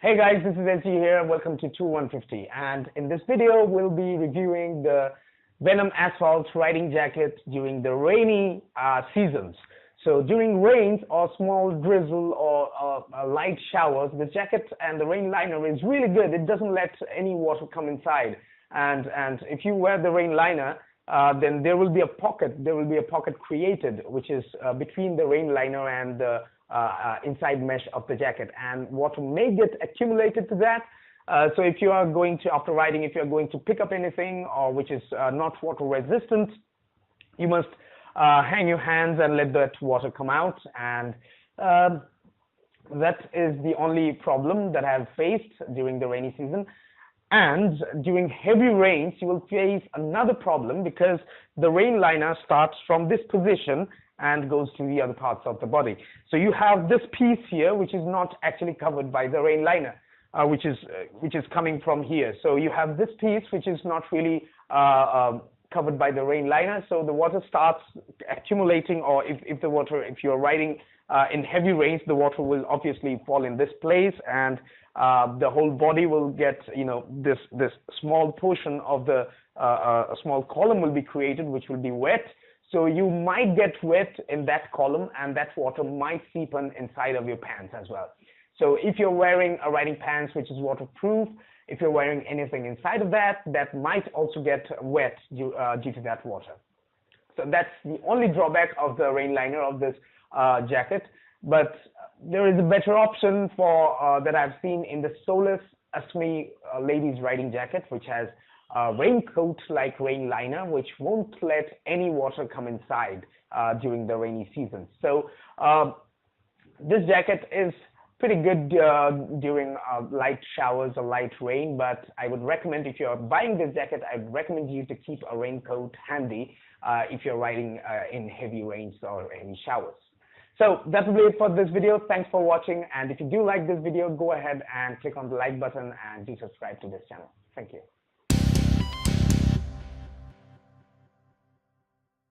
Hey guys, this is SG here. Welcome to 2150, and in this video we'll be reviewing the Venom Asphalt riding jacket during the rainy seasons. So during rains or small drizzle or light showers, the jacket and the rain liner is really good. It doesn't let any water come inside, and if you wear the rain liner, then there will be a pocket. There will be a pocket created, which is between the rain liner and the inside mesh of the jacket, and water may get accumulated to that. So if you are going to, after riding, if you are going to pick up anything or which is not water resistant, you must hang your hands and let that water come out, and that is the only problem that I have faced during the rainy season. And during heavy rains, you will face another problem because the rain liner starts from this position and goes to the other parts of the body. So you have this piece here, which is not actually covered by the rain liner, which is coming from here. So you have this piece which is not really covered by the rain liner. So the water starts accumulating, or if you're riding in heavy rains, the water will obviously fall in this place, and the whole body will get, this small portion of the a small column will be created, which will be wet. So you might get wet in that column, and that water might seep inside of your pants as well. So if you're wearing a riding pants which is waterproof, if you're wearing anything inside of that, that might also get wet due to that water. So that's the only drawback of the rain liner of this jacket. But there is a better option for that I've seen in the Solus Asmi ladies riding jacket, which has a raincoat like rain liner, which won't let any water come inside during the rainy season. So this jacket is pretty good during light showers or light rain, but I would recommend, if you're buying this jacket, I would recommend you to keep a raincoat handy if you're riding in heavy rains or any showers. So that will be it for this video. Thanks for watching, and if you do like this video, go ahead and click on the like button and do subscribe to this channel. Thank you.